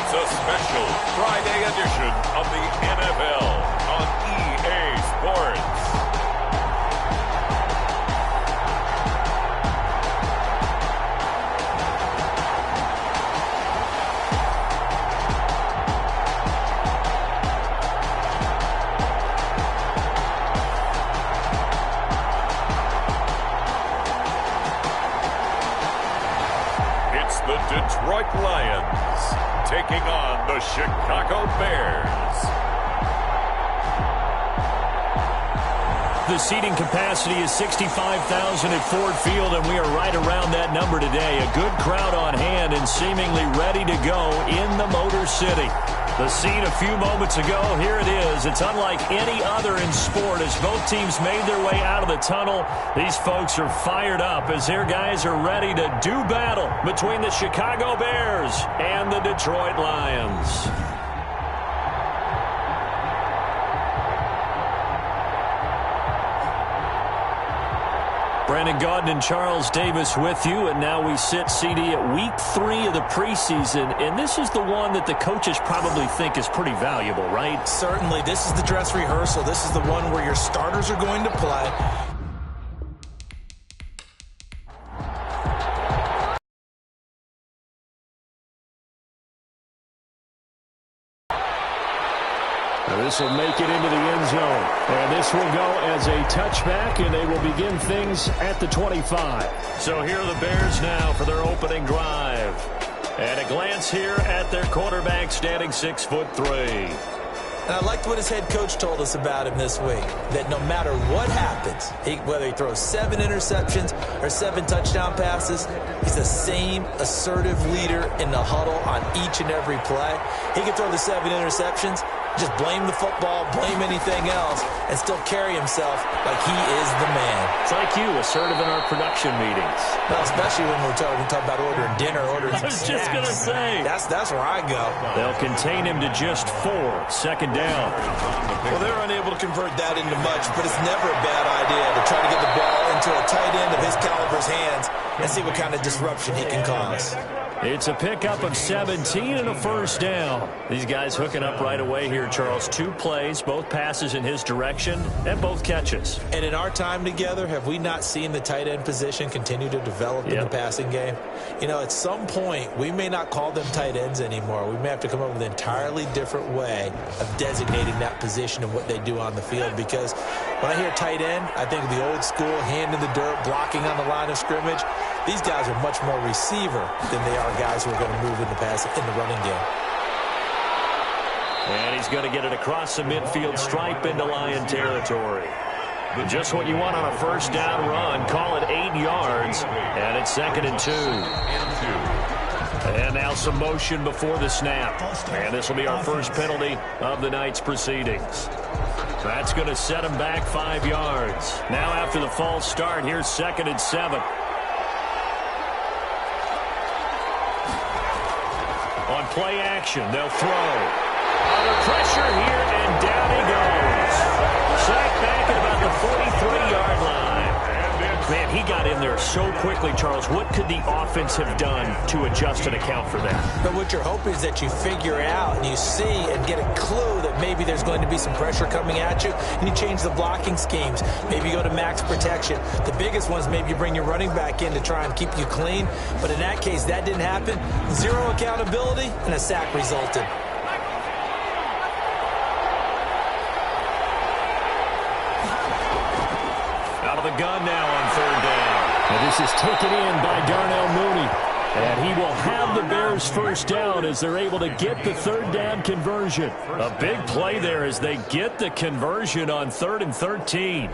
It's a special Friday edition of the NFL on EA Sports. It's the Detroit Lions taking on the Chicago Bears. The seating capacity is 65,000 at Ford Field, and we are right around that number today. A good crowd on hand and seemingly ready to go in the Motor City. The scene a few moments ago, here it is. It's unlike any other in sport as both teams made their way out of the tunnel. These folks are fired up as their guys are ready to do battle between the Chicago Bears and the Detroit Lions. Brandon Gaudin and Charles Davis with you, and now we sit, CD, at week 3 of the preseason, and this is the one that the coaches probably think is pretty valuable, right? Certainly. This is the dress rehearsal. This is the one where your starters are going to play. This will make it into the end zone. And this will go as a touchback, and they will begin things at the 25. So here are the Bears now for their opening drive. And a glance here at their quarterback standing 6'3". And I liked what his head coach told us about him this week, that no matter what happens, whether he throws 7 interceptions or 7 touchdown passes, he's the same assertive leader in the huddle on each and every play. He can throw the 7 interceptions, just blame the football, blame anything else, and still carry himself like he is the man. It's like you, assertive in our production meetings. Well, especially when we're talking about ordering dinner, ordering I was just going to say. That's where I go. They'll contain him to just 4, second down. Well, they're unable to convert that into much, but it's never a bad idea to try to get the ball into a tight end of his caliber's hands and see what kind of disruption he can cause. It's a pickup of 17 and a first down. These guys hooking up right away here, Charles. 2 plays, both passes in his direction, and both catches. And in our time together, have we not seen the tight end position continue to develop in the passing game? You know, at some point, we may not call them tight ends anymore. We may have to come up with an entirely different way of designating that position and what they do on the field. Because when I hear tight end, I think of the old school, hand in the dirt, blocking on the line of scrimmage. These guys are much more receiver than they are guys who are going to move in the running game. And he's going to get it across the midfield stripe into Lion territory. But just what you want on a first down run. Call it 8 yards, and it's 2nd and 2. And now some motion before the snap. And this will be our first penalty of the night's proceedings. That's going to set him back 5 yards. Now after the false start, here's 2nd and 7. On play action, they'll throw. Under pressure here, and down he goes. Sacked back at about the 43-yard line. Man, he got in there so quickly, Charles. What could the offense have done to adjust and account for that? But what you're hoping is that you figure out and you see and get a clue that maybe there's going to be some pressure coming at you, and you change the blocking schemes. Maybe you go to max protection. The biggest ones, maybe you bring your running back in to try and keep you clean. But in that case, that didn't happen. 0 accountability, and a sack resulted. Out of the gun now on 3rd down. And this is taken in by Darnell Mooney. And he will have the Bears first down as they're able to get the 3rd down conversion. A big play there as they get the conversion on 3rd and 13.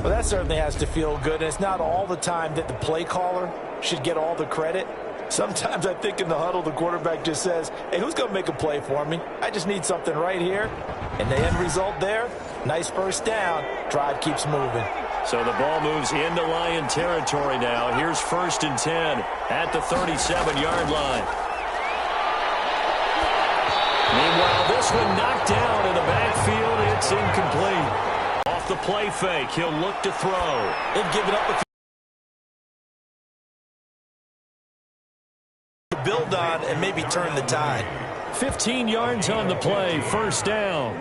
Well, that certainly has to feel good. And it's not all the time that the play caller should get all the credit. Sometimes I think in the huddle, the quarterback just says, hey, who's going to make a play for me? I just need something right here. And the end result there, nice first down. Drive keeps moving. So the ball moves into Lion territory now. Here's 1st and 10 at the 37-yard line. Meanwhile, this one knocked down in the backfield. It's incomplete. Off the play fake, he'll look to throw. They've given up a build on and maybe turn the tide. 15 yards on the play, first down.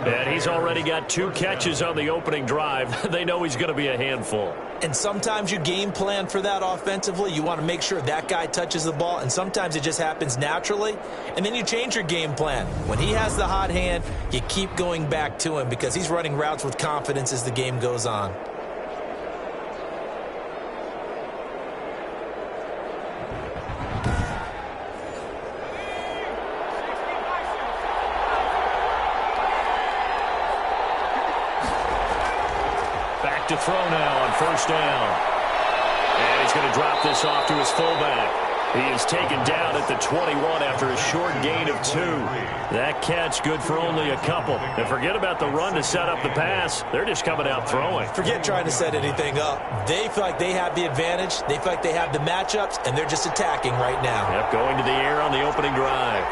And he's already got 2 catches on the opening drive. They know he's going to be a handful. And sometimes you game plan for that offensively. You want to make sure that guy touches the ball, and sometimes it just happens naturally. And then you change your game plan. When he has the hot hand, you keep going back to him because he's running routes with confidence as the game goes on. To throw now on first down. And he's going to drop this off to his fullback. He is taken down at the 21 after a short gain of 2. That catch good for only a couple. And forget about the run to set up the pass. They're just coming out throwing. Forget trying to set anything up. They feel like they have the advantage. They feel like they have the matchups, and they're just attacking right now. Yep, going to the air on the opening drive.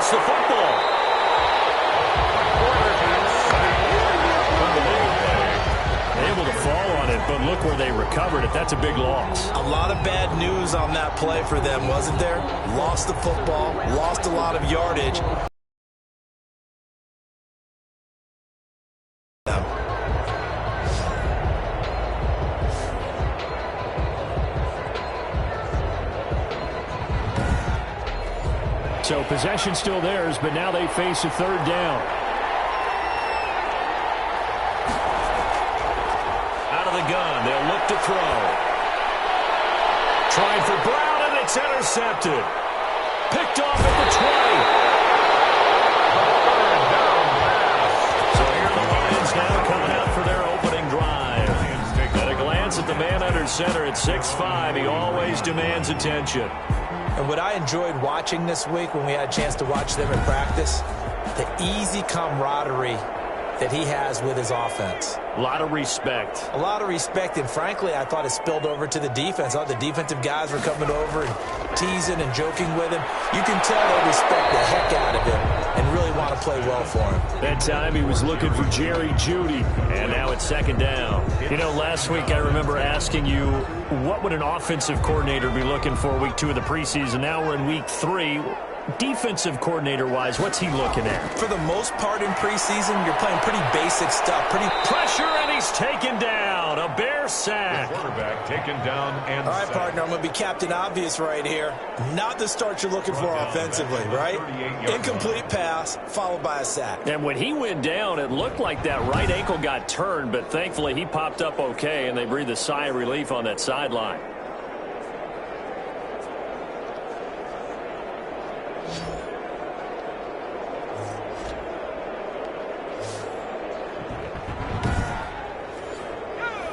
The football. Able to fall on it, but look where they recovered it. That's a big loss. A lot of bad news on that play for them, wasn't there? Lost the football, lost a lot of yardage. So possession still theirs, but now they face a third down. Out of the gun, they'll look to throw. Trying for Brown, and it's intercepted. Picked off at the 20. So here the Lions now coming out for their opening drive. At a glance at the man under center at 6'5", he always demands attention. And what I enjoyed watching this week when we had a chance to watch them in practice, the easy camaraderie that he has with his offense. A lot of respect. A lot of respect, and frankly, I thought it spilled over to the defense. I thought the defensive guys were coming over and teasing and joking with him. You can tell they respect the heck out of him and really want to play well for him. That time he was looking for Jerry Jeudy, and now it's second down. You know, last week I remember asking you, what would an offensive coordinator be looking for week 2 of the preseason? Now we're in week 3. Defensive coordinator-wise, what's he looking at? For the most part in preseason, you're playing pretty basic stuff. Pretty pressure, and he's taken down. A Bear sack. The quarterback taken down and all right, partner, I'm going to be Captain Obvious right here. Not the start you're looking for offensively, right? Incomplete pass, followed by a sack. And when he went down, it looked like that right ankle got turned, but thankfully he popped up okay, and they breathed a sigh of relief on that sideline.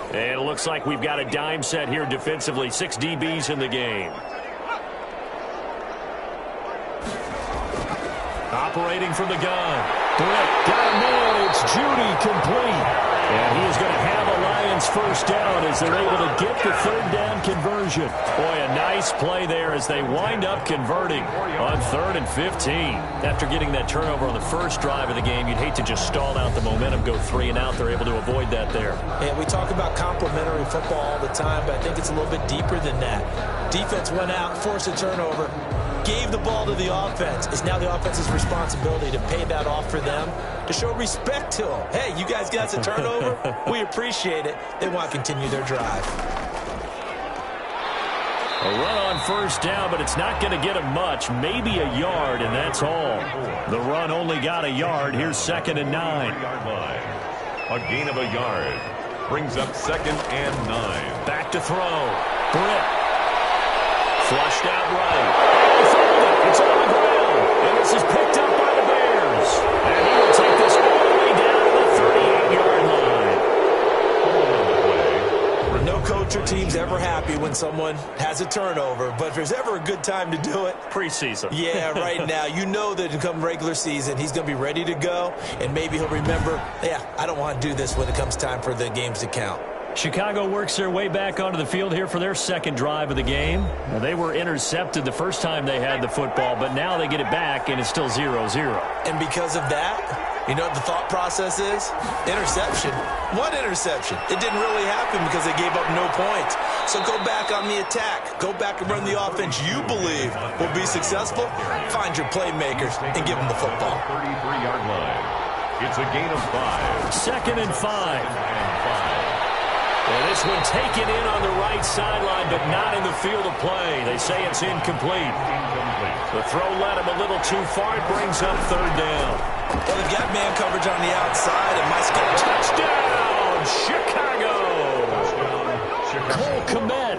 And it looks like we've got a dime set here defensively. 6 DBs in the game. Operating from the gun. Britt got a man. It's Jeudy complete. And he is going to have a Lions first down as they're able to get the third down conversion. Boy, a nice play there as they wind up converting on 3rd and 15. After getting that turnover on the first drive of the game, you'd hate to just stall out the momentum, go 3 and out. They're able to avoid that there. Yeah, we talk about complementary football all the time, but I think it's a little bit deeper than that. Defense went out, forced a turnover, gave the ball to the offense. It's now the offense's responsibility to pay that off for them, to show respect to them. Hey, you guys got a turnover? We appreciate it. They want to continue their drive. A run on first down, but it's not going to get him much. Maybe a yard, and that's all. The run only got a yard. Here's 2nd and 9. A gain of a yard. Brings up 2nd and 9. Back to throw. Britt. Flushed out right. He found it. It's on the ground. And this is picked up by the Bears. And he will take this all the way down to the 38-yard line. No coach or team's ever happy when someone has a turnover, but if there's ever a good time to do it, preseason. Yeah, right now. You know that come regular season, he's going to be ready to go, and maybe he'll remember, yeah, I don't want to do this when it comes time for the games to count. Chicago works their way back onto the field here for their second drive of the game. Now, they were intercepted the first time they had the football, but now they get it back, and it's still 0-0. And because of that, You know what the thought process is? Interception. What interception? It didn't really happen because they gave up no points. So go back on the attack. Go back and run the offense you believe will be successful. Find your playmakers and give them the football. 33-yard line. It's a gain of 5. 2nd and 5. And this one taken in on the right sideline, but not in the field of play. They say it's incomplete. The throw led him a little too far. It brings up 3rd down. Well, they've got man coverage on the outside, and my touchdown, Chicago. Cole Kmet,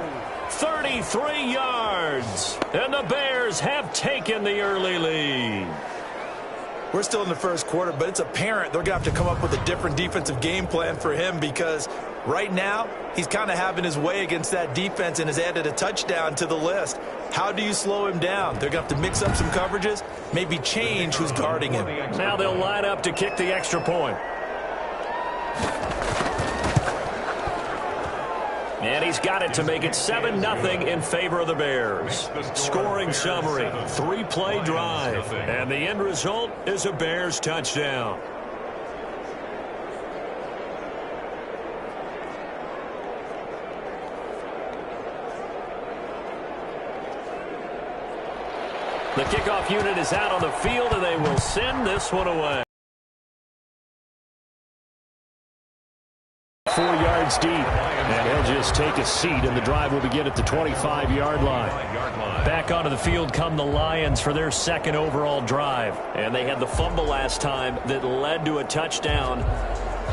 33 yards. And the Bears have taken the early lead. We're still in the first quarter, but it's apparent they're going to have to come up with a different defensive game plan for him because right now he's kind of having his way against that defense and has added a touchdown to the list. How do you slow him down? They're going to have to mix up some coverages, maybe change who's guarding him. Now they'll line up to kick the extra point. And he's got it to make it 7-0 in favor of the Bears. Scoring summary, 3-play drive. And the end result is a Bears touchdown. The kickoff unit is out on the field, and they will send this one away. 4 yards deep, and he'll just take a seat, and the drive will begin at the 25-yard line. Back onto the field come the Lions for their 2nd overall drive, and they had the fumble last time that led to a touchdown.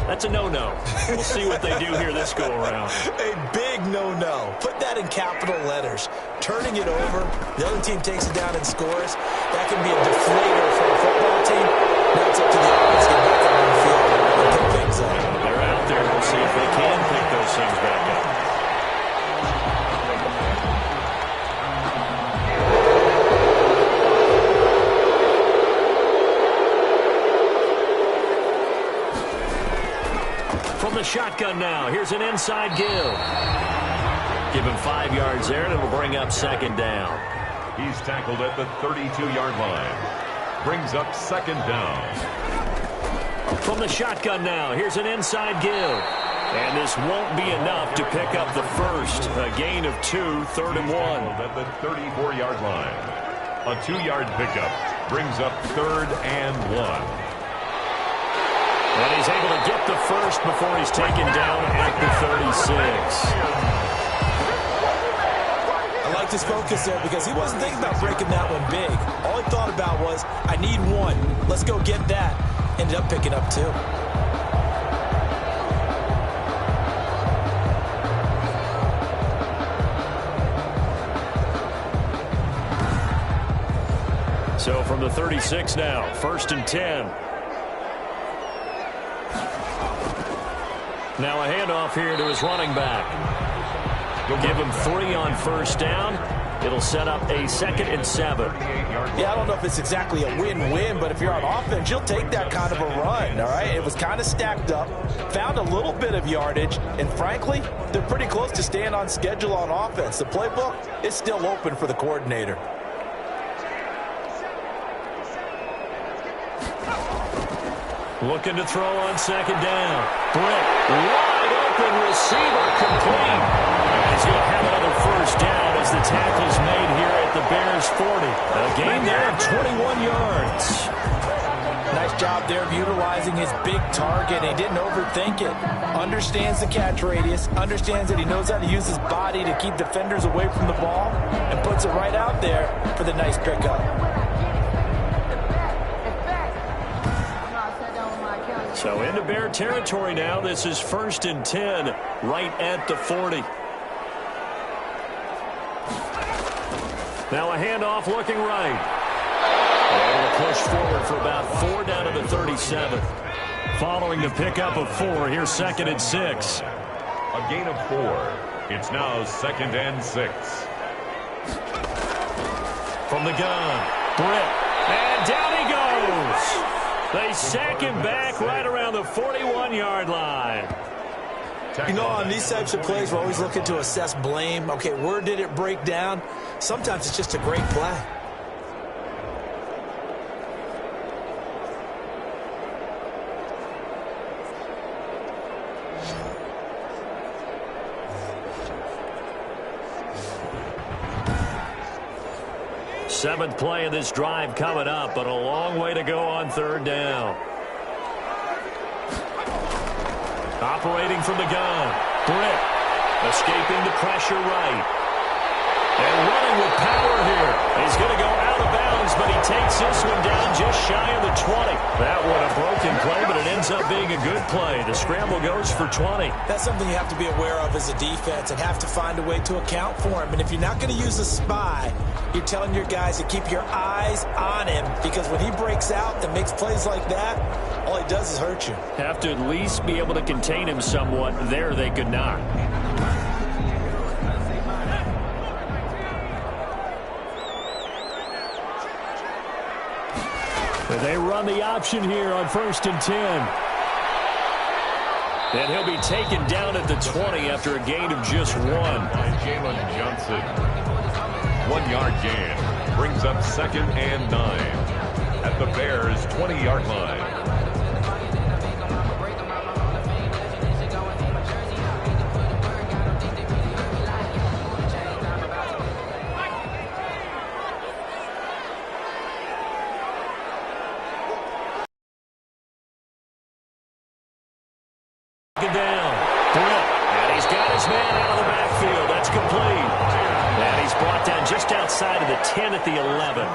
That's a no-no. We'll see what they do here this go-around. A big no-no. Put that in capital letters. Turning it over, the other team takes it down and scores. That can be a deflator for a football team. Now it's up to the offense to get back on the field and pick things up. They're out there. We'll see if they can pick those things back up. From the shotgun now, here's an inside give. Give him 5 yards there, and it'll bring up 2nd down. He's tackled at the 32-yard line. Brings up 2nd down. From the shotgun now, here's an inside give. And this won't be enough to pick up the first. A gain of 2, 3rd and 1. At the 34-yard line. A 2-yard pickup brings up 3rd and 1. And he's able to get the first before he's taken down at the 36. I liked his focus there because he wasn't thinking about breaking that one big. All he thought about was, I need 1. Let's go get that. Ended up picking up 2. So from the 36 now, 1st and 10. Now a handoff here to his running back. Give him 3 on 1st down. It'll set up a 2nd and 7. Yeah, I don't know if it's exactly a win-win, but if you're on offense, you'll take that kind of a run, all right? It was kind of stacked up, found a little bit of yardage, and frankly, they're pretty close to staying on schedule on offense. The playbook is still open for the coordinator. Looking to throw on 2nd down. Britt, wide open receiver, complete. He's going to have another 1st down as the tackle's made here at the Bears 40. A gain there of 21 yards. Nice job there of utilizing his big target. He didn't overthink it. Understands the catch radius. Understands that he knows how to use his body to keep defenders away from the ball. And puts it right out there for the nice pickup. So into Bear territory now. This is 1st and 10, right at the 40. Now a handoff looking right. And a push forward for about 4 down to the 37. Following the pickup of 4, here's 2nd and 6. A gain of 4. It's now 2nd and 6. From the gun, Britt, and down he goes. They sack him back right around the 41-yard line. You know, on these types of plays, we're always looking to assess blame. Okay, where did it break down? Sometimes it's just a great play. Seventh play of this drive coming up, but a long way to go on third down. Operating from the gun. Britt escaping the pressure right. And running with power here. He's going to go out of bounds, but he takes this one down just shy of the 20. That one a broken play, but it ends up being a good play. The scramble goes for 20. That's something you have to be aware of as a defense and have to find a way to account for him. And if you're not going to use a spy, you're telling your guys to keep your eyes on him, because when he breaks out and makes plays like that, all he does is hurt you. Have to at least be able to contain him somewhat. There they could not. They run the option here on 1st and 10. And he'll be taken down at the 20 after a gain of just 1. Jalen Johnson. 1 yard gain. Brings up 2nd and 9. At the Bears' 20-yard line. Down. And he's got his man out of the backfield. That's complete. And he's brought down just outside of the 10 at the 11.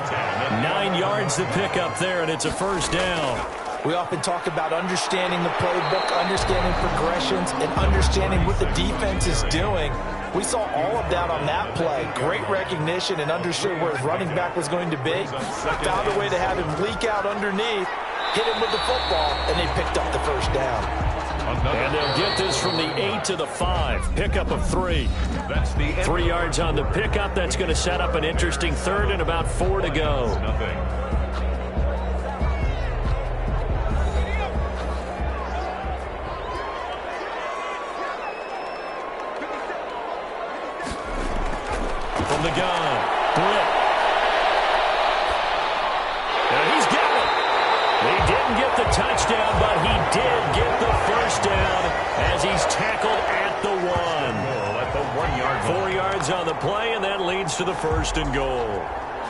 9 yards to pick up there, and it's a first down. We often talk about understanding the playbook, understanding progressions, and understanding what the defense is doing. We saw all of that on that play. Great recognition and understood where his running back was going to be. Found a way to have him leak out underneath, hit him with the football, and they picked up the first down. And they'll get this from the 8 to the 5. Pickup of 3. 3 yards on the pickup. That's going to set up an interesting third and about 4 to go. From the gun. Blitz. And he's got it. He didn't get the touchdown, but he did get the first down as he's tackled at the 1. At the 1 yard line. 4 yards on the play, and that leads to the 1st and goal.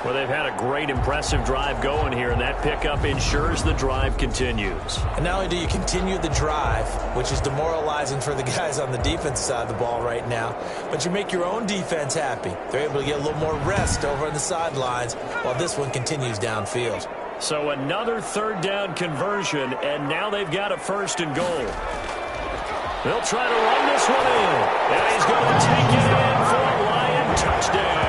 Well, they've had a great, impressive drive going here, and that pickup ensures the drive continues. And not only do you continue the drive, which is demoralizing for the guys on the defense side of the ball right now, but you make your own defense happy. They're able to get a little more rest over on the sidelines while this one continues downfield. So another third down conversion, and now they've got a 1st and goal. They'll try to run this one in, and he's going to take it in for a Lion touchdown.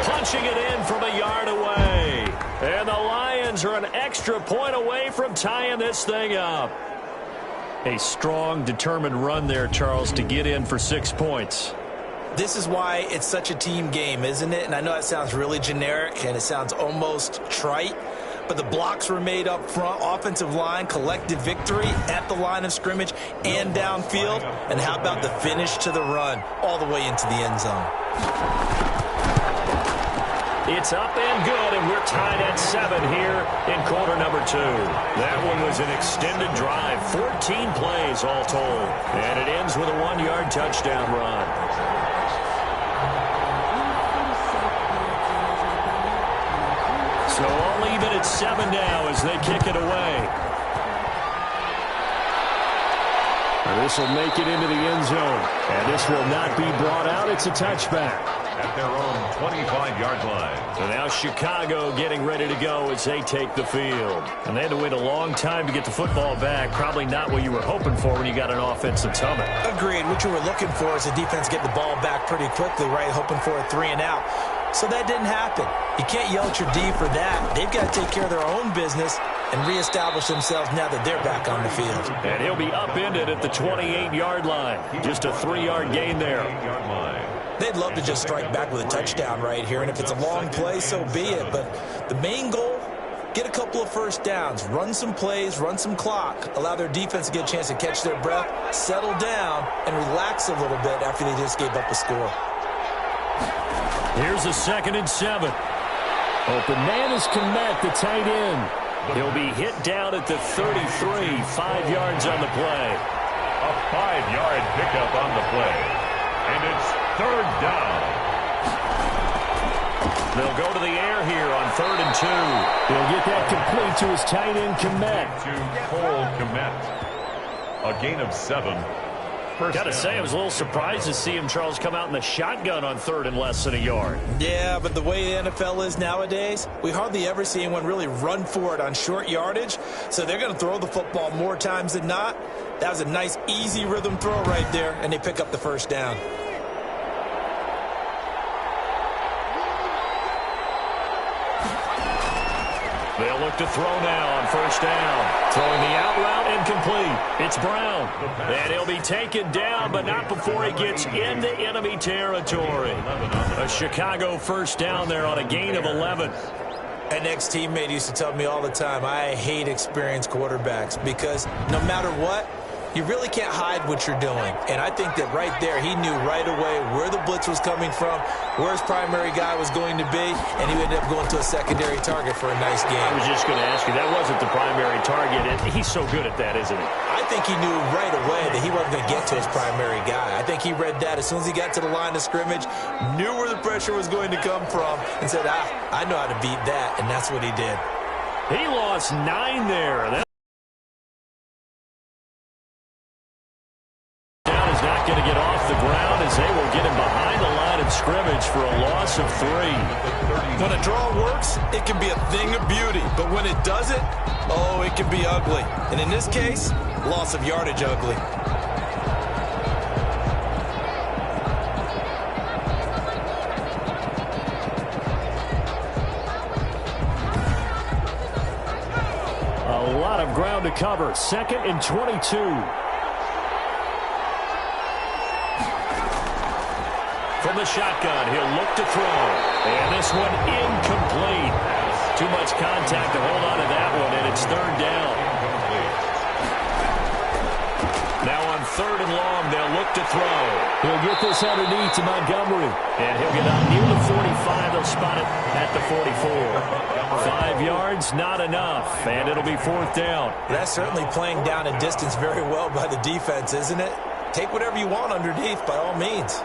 Punching it in from a yard away. And the Lions are an extra point away from tying this thing up. A strong, determined run there, Charles, to get in for 6 points. This is why it's such a team game, isn't it? And I know that sounds really generic and it sounds almost trite, but the blocks were made up front, offensive line, collective victory at the line of scrimmage and downfield. And how about the finish to the run all the way into the end zone? It's up and good, and we're tied at 7 here in quarter number 2. That one was an extended drive, 14 plays all told. And it ends with a 1-yard touchdown run. So all even at 7 now as they kick it away. And this will make it into the end zone. And this will not be brought out. It's a touchback. At their own 25-yard line. So now Chicago getting ready to go as they take the field. And they had to wait a long time to get the football back. Probably not what you were hoping for when you got an offense that's humming. Agreed. What you were looking for is the defense get the ball back pretty quickly, right? Hoping for a 3 and out. So that didn't happen. You can't yell at your D for that. They've got to take care of their own business and reestablish themselves now that they're back on the field. And he'll be upended at the 28-yard line. Just a 3-yard gain there. They'd love to just strike back with a touchdown right here, and if it's a long play, so be it. But the main goal, get a couple of first downs, run some plays, run some clock, allow their defense to get a chance to catch their breath, settle down, and relax a little bit after they just gave up a score. Here's a 2nd and 7. Open man is Komet, the tight end. He'll be hit down at the 33, 5 yards on the play. 5-yard pickup on the play. And it's third down. They'll go to the air here on 3rd and 2. He'll get that complete to his tight end, Kmet. To Cole Kmet. A gain of 7. Got to say, I was a little surprised to see him, Charles, come out in the shotgun on 3rd and less than a yard. Yeah, but the way the NFL is nowadays, we hardly ever see anyone really run for it on short yardage. So they're going to throw the football more times than not. That was a nice, easy rhythm throw right there, and they pick up the first down. They'll look to throw now on 1st down. Throwing the out route incomplete. It's Brown. And he'll be taken down, but not before he gets into enemy territory. A Chicago 1st down there on a gain of 11. An ex-teammate used to tell me all the time, I hate experienced quarterbacks because no matter what, you really can't hide what you're doing. And I think that right there, he knew right away where the blitz was coming from, where his primary guy was going to be, and he ended up going to a secondary target for a nice game. I was just going to ask you, that wasn't the primary target. And he's so good at that, isn't he? I think he knew right away that he wasn't going to get to his primary guy. I think he read that as soon as he got to the line of scrimmage, knew where the pressure was going to come from, and said, I know how to beat that, and that's what he did. He lost 9 there. Not going to get off the ground as they will get him behind the line of scrimmage for a loss of 3. When a draw works, it can be a thing of beauty. But when it doesn't, oh, it can be ugly. And in this case, loss of yardage ugly. A lot of ground to cover. 2nd and 22. From the shotgun, he'll look to throw. And this one incomplete. Too much contact to hold on to that one, and it's 3rd down. Now on 3rd and long, they'll look to throw. He'll get this underneath to Montgomery. And he'll get out near the 45. They'll spot it at the 44. 5 yards, not enough, and it'll be 4th down. That's certainly playing down in distance very well by the defense, isn't it? Take whatever you want underneath, by all means.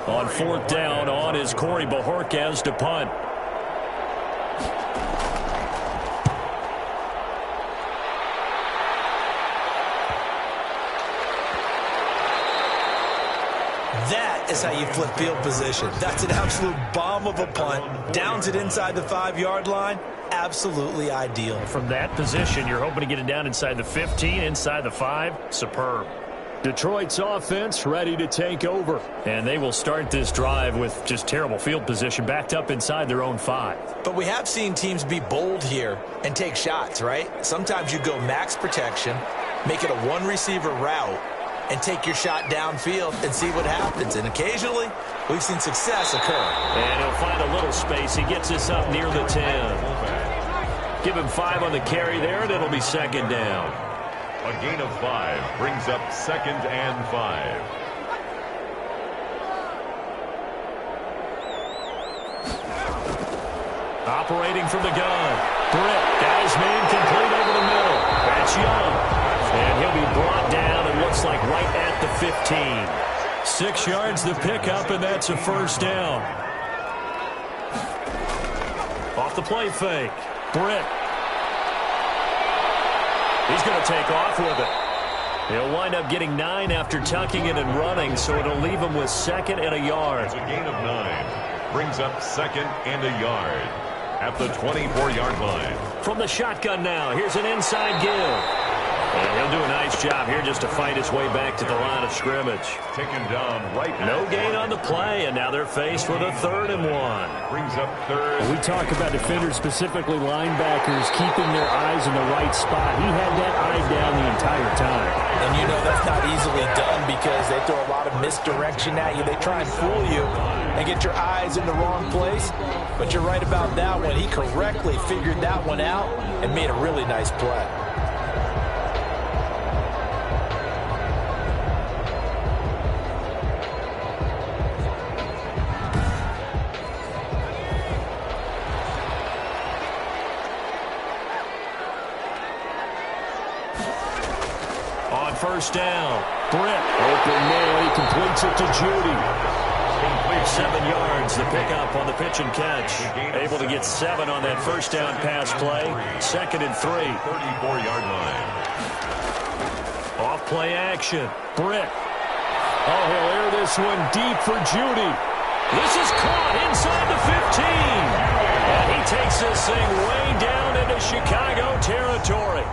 On 4th down, on is Corey Bojorquez to punt. That is how you flip field position. That's an absolute bomb of a punt. Downs it inside the 5-yard line. Absolutely ideal. From that position, you're hoping to get it down inside the 15, inside the 5. Superb. Detroit's offense ready to take over. And they will start this drive with just terrible field position, backed up inside their own 5. But we have seen teams be bold here and take shots, right? Sometimes you go max protection, make it a one-receiver route, and take your shot downfield and see what happens. And occasionally, we've seen success occur. And he'll find a little space. He gets this up near the 10. Give him 5 on the carry there, and it'll be 2nd down. A gain of 5 brings up 2nd and 5. Operating from the gun. Britt got his man complete over the middle. That's Young. And he'll be brought down, it looks like right at the 15. 6 yards the pickup, and that's a 1st down. Off the play fake. Britt. He's going to take off with it. He'll wind up getting 9 after tucking it and running, so it'll leave him with 2nd and a yard. It's a gain of 9. Brings up 2nd and a yard at the 24-yard line. From the shotgun now, here's an inside give. And he'll do a nice job here just to fight his way back to the line of scrimmage. Taken down right. No gain on the play, and now they're faced with a 3rd and 1. Brings up 3rd. We talk about defenders, specifically linebackers, keeping their eyes in the right spot. He had that eye down the entire time. And you know that's not easily done because they throw a lot of misdirection at you. They try and fool you and get your eyes in the wrong place. But you're right about that one. He correctly figured that one out and made a really nice play. first down. Britt. Open man. He completes it to Judy. 7 yards, the pickup on the pitch and catch. Able to get 7 on that first down pass play. 2nd and 3. 34-yard line. Off play action. Britt. Oh, he'll air this one deep for Judy. This is caught inside the 15. And he takes this thing way down into Chicago territory.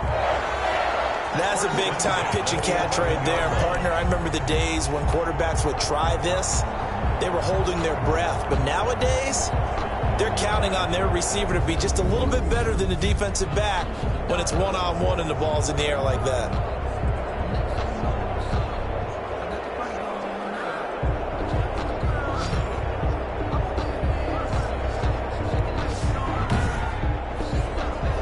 That's a big-time pitch and catch right there, partner. I remember the days when quarterbacks would try this. They were holding their breath. But nowadays, they're counting on their receiver to be just a little bit better than the defensive back when it's one-on-one and the ball's in the air like that.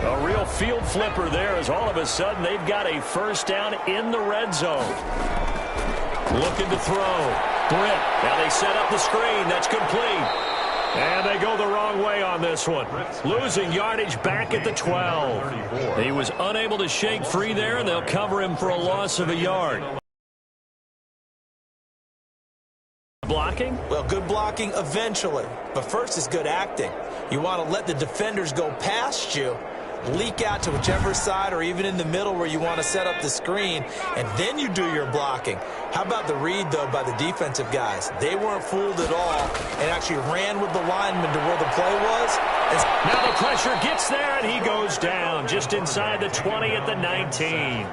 A real field flipper there as all of a sudden they've got a first down in the red zone. Looking to throw. Britt. Now they set up the screen. That's complete. And they go the wrong way on this one. Losing yardage back at the 12. He was unable to shake free there, and they'll cover him for a loss of a yard. Blocking? Well, good blocking eventually. But first is good acting. You want to let the defenders go past you, leak out to whichever side or even in the middle where you want to set up the screen, and then you do your blocking. How about the read, though, by the defensive guys? They weren't fooled at all and actually ran with the lineman to where the play was. Now the pressure gets there, and he goes down just inside the 20 at the 19.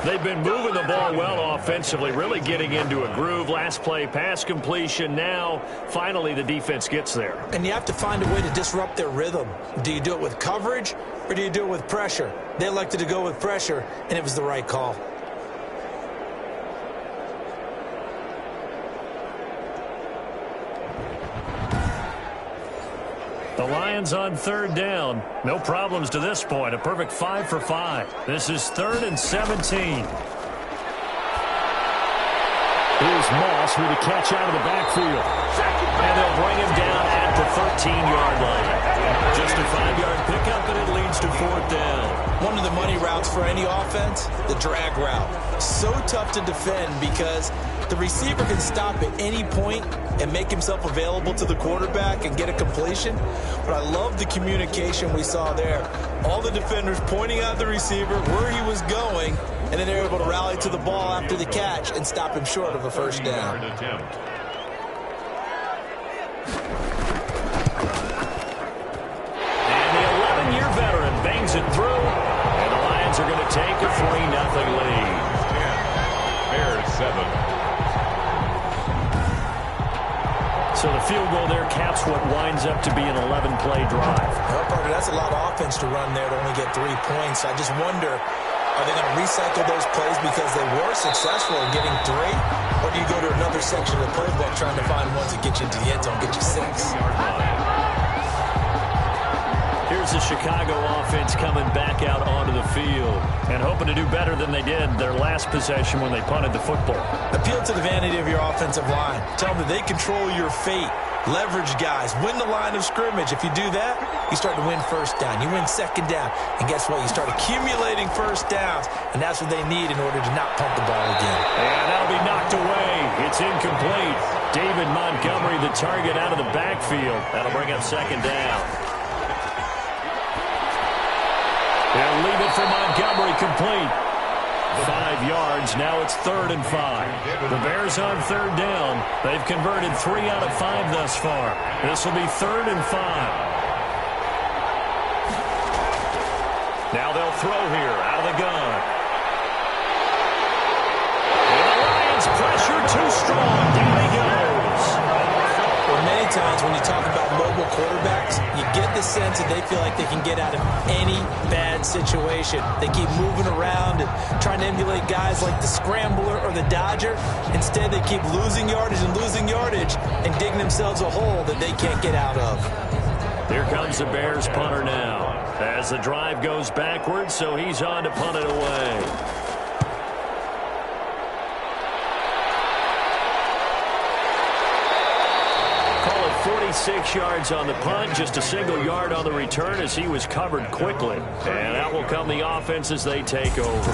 They've been moving the ball well offensively, really getting into a groove. Last play, pass completion. Now, finally, the defense gets there. And you have to find a way to disrupt their rhythm. Do you do it with coverage, or do you do it with pressure? They elected to go with pressure, and it was the right call. The Lions on 3rd down. No problems to this point. A perfect 5 for 5. This is 3rd and 17. Here's Moss with a catch out of the backfield. And they'll bring him down at the 13-yard line. Just a 5-yard pickup, and it leads to 4th down. One of the money routes for any offense, the drag route. So tough to defend because the receiver can stop at any point and make himself available to the quarterback and get a completion. But I love the communication we saw there. All the defenders pointing out the receiver, where he was going, and then they're able to rally to the ball after the catch and stop him short of a first down. And the 11-year veteran bangs it through, and the Lions are going to take a 3-0 lead. Bears 7. So the field goal there caps what winds up to be an 11-play drive. Well, partner, that's a lot of offense to run there to only get 3 points. I just wonder, are they going to recycle those plays because they were successful in getting 3? Or do you go to another section of the playbook trying to find ones that get you into the end zone, get you 6? Here's the Chicago offense coming back out onto the field and hoping to do better than they did their last possession when they punted the football. Appeal to the vanity of your offensive line. Tell them that they control your fate. Leverage guys. Win the line of scrimmage. If you do that, you start to win first down. You win second down. And guess what? You start accumulating first downs. And that's what they need in order to not punt the ball again. And that'll be knocked away. It's incomplete. David Montgomery, the target out of the backfield. That'll bring up second down. They'll leave it for Montgomery complete. 5 yards. Now it's 3rd and 5. The Bears on 3rd down. They've converted 3 out of 5 thus far. This will be 3rd and 5. Now they'll throw here out of the gun. And the Lions pressure too strong. Down he goes. Well, many times when you talk about mobile quarterbacks, you get the sense that they feel like they can get out of any bad situation. They keep moving around and trying to emulate guys like the Scrambler or the Dodger. Instead, they keep losing yardage and digging themselves a hole that they can't get out of. Here comes the Bears punter now. As the drive goes backwards, so he's on to punt it away. 46 yards on the punt, just a single yard on the return as he was covered quickly. And out will come the offense as they take over.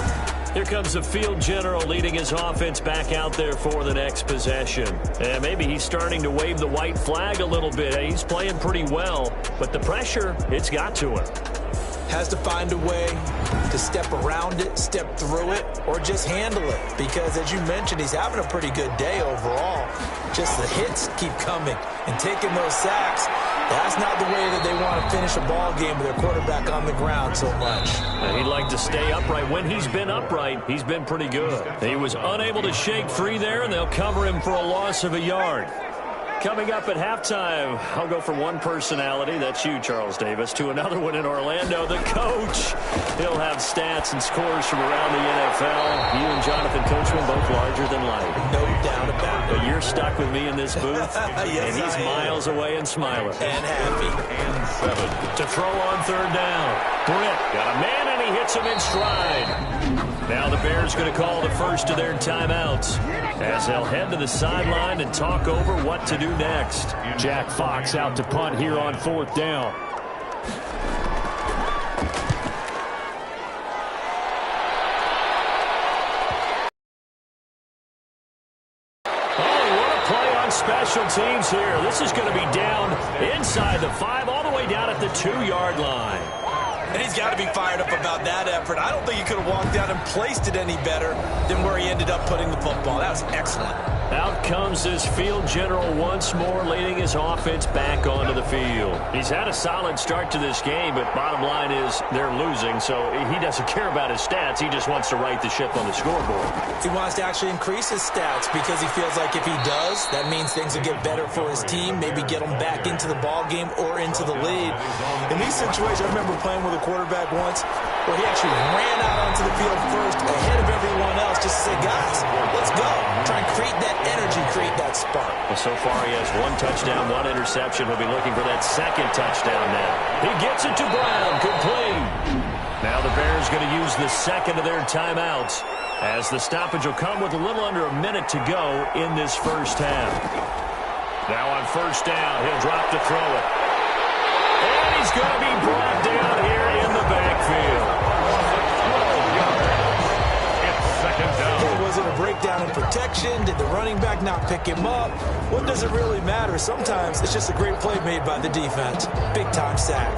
Here comes the field general leading his offense back out there for the next possession. And maybe he's starting to wave the white flag a little bit. He's playing pretty well, but the pressure, it's got to him. Has to find a way to step around it, step through it, or just handle it. Because as you mentioned, he's having a pretty good day overall. Just the hits keep coming and taking those sacks. That's not the way that they want to finish a ball game with their quarterback on the ground so much. And he'd like to stay upright. When he's been upright, he's been pretty good. He was unable to shake free there, and they'll cover him for a loss of a yard. Coming up at halftime, I'll go from one personality, that's you, Charles Davis, to another one in Orlando, the coach. He'll have stats and scores from around the NFL. You and Jonathan Coachman both larger than life. No doubt about it. But you're stuck with me in this booth, yes, and he's miles away and smiling. And happy. And 7. To throw on third down. Britt got a man, and he hits him in stride. Now the Bears going to call the first of their timeouts as they'll head to the sideline and talk over what to do next. Jack Fox out to punt here on fourth down. Special teams here. This is going to be down inside the 5, all the way down at the 2-yard line. And he's got to be fired up about that effort. I don't think he could have walked out and placed it any better than where he ended up putting the football. That was excellent. Out comes this field general once more, leading his offense back onto the field. He's had a solid start to this game, but bottom line is they're losing, so he doesn't care about his stats. He just wants to right the ship on the scoreboard. He wants to actually increase his stats because he feels like if he does, that means things will get better for his team, maybe get them back into the ball game or into the lead. In these situations, I remember playing with a quarterback once where he actually ran out onto the field first ahead of everyone else just to say, guys, let's go. Try and create that energy, create that spark. Well, so far he has 1 touchdown, 1 interception. He'll be looking for that second touchdown now. He gets it to Brown, complete. Now the Bears going to use the second of their timeouts as the stoppage will come with a little under a minute to go in this first half. Now on first down, he'll drop to throw it. And he's going to be brought down here in the backfield. Was it a breakdown in protection? Did the running back not pick him up? What does it really matter? Sometimes it's just a great play made by the defense. Big-time sack.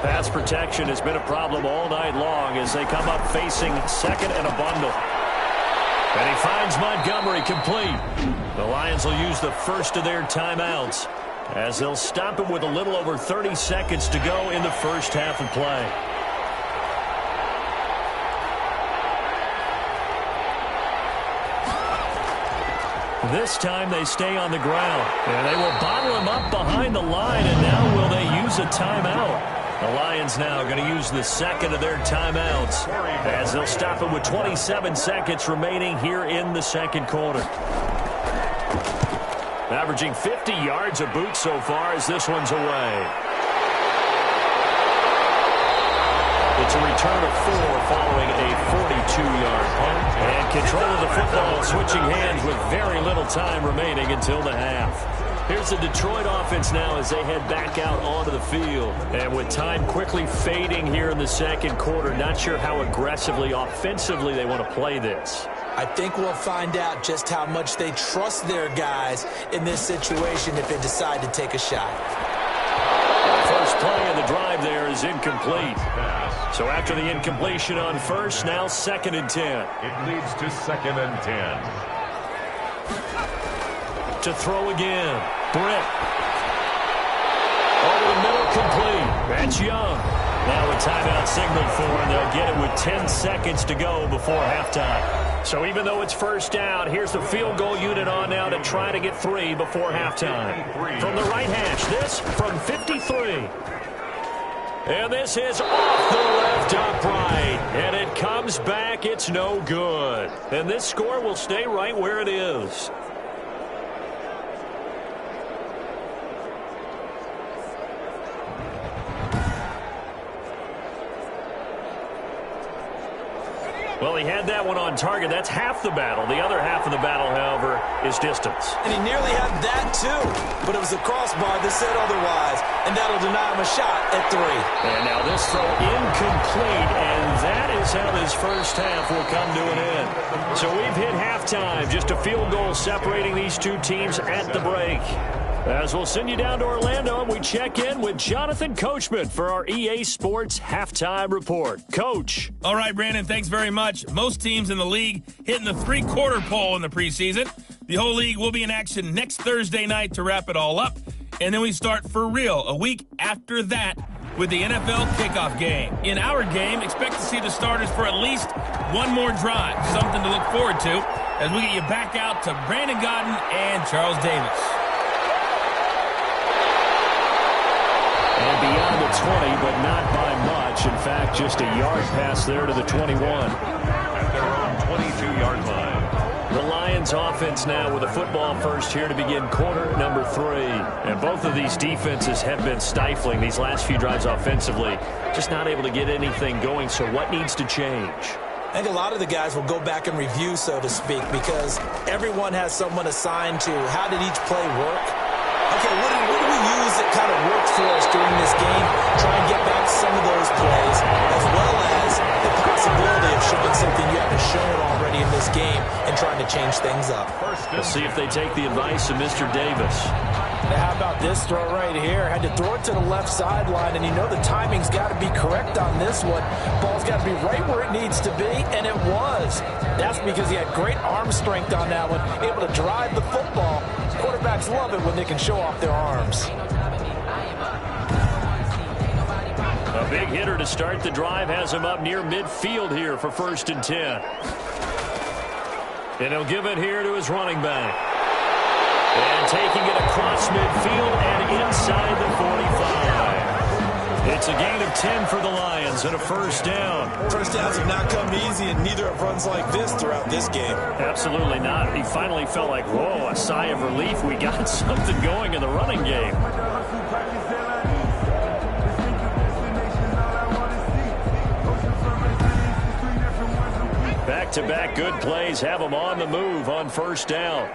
Pass protection has been a problem all night long as they come up facing second and a bundle. And he finds Montgomery complete. The Lions will use the first of their timeouts as they'll stop him with a little over 30 seconds to go in the first half of play. This time they stay on the ground, and they will bottle him up behind the line, and now will they use a timeout? The Lions now going to use the second of their timeouts as they'll stop him with 27 seconds remaining here in the second quarter. Averaging 50 yards a boot so far as this one's away. It's a return of 4 following a 42-yard punt. And control of the football switching hands with very little time remaining until the half. Here's the Detroit offense now as they head back out onto the field. And with time quickly fading here in the second quarter, not sure how aggressively, offensively they want to play this. I think we'll find out just how much they trust their guys in this situation if they decide to take a shot. First play of the drive there is incomplete. So after the incompletion on first, now 2nd and 10. It leads to 2nd and 10. To throw again. Britt. Over the middle, complete. That's Young. Now a timeout signaled for, and they'll get it with 10 seconds to go before halftime. So even though it's first down, here's the field goal unit on now to try to get 3 before halftime. From the right hash, this from 53. And this is off the left upright. And it comes back. It's no good. And this score will stay right where it is. Well, he had that one on target. That's half the battle. The other half of the battle, however, is distance. And he nearly had that, too. But it was a crossbar that said otherwise. And that'll deny him a shot at 3. And now this throw incomplete. And that is how this first half will come to an end. So we've hit halftime. Just a field goal separating these two teams at the break. As we'll send you down to Orlando, and we check in with Jonathan Coachman for our EA Sports Halftime Report. Coach. All right, Brandon, thanks very much. Most teams in the league hitting the three-quarter pole in the preseason. The whole league will be in action next Thursday night to wrap it all up. And then we start for real a week after that with the NFL kickoff game. In our game, expect to see the starters for at least one more drive, something to look forward to as we get you back out to Brandon Godden and Charles Davis. And beyond the 20, but not by much. In fact, just a yard pass there to the 21. At their own 22-yard line. The Lions offense now with a football first here to begin quarter number 3. And both of these defenses have been stifling these last few drives offensively. Just not able to get anything going. So what needs to change? I think a lot of the guys will go back and review, so to speak, because everyone has someone assigned to how did each play work. Okay, what do we use that kind of worked for us during this game? Try and get back some of those plays, as well as the possibility of showing something you haven't shown already in this game and trying to change things up. We'll see if they take the advice of Mr. Davis. Now, how about this throw right here? Had to throw it to the left sideline, and you know the timing's got to be correct on this one. Ball's got to be right where it needs to be, and it was. That's because he had great arm strength on that one, able to drive the football. Quarterbacks love it when they can show off their arms. A big hitter to start the drive has him up near midfield here for 1st and 10. And he'll give it here to his running back. And taking it across midfield and inside the 45. It's a gain of 10 for the Lions and a 1st down. First downs have not come easy, and neither have runs like this throughout this game. Absolutely not. He finally felt like, whoa, a sigh of relief. We got something going in the running game. Back-to-back good plays have them on the move on 1st down.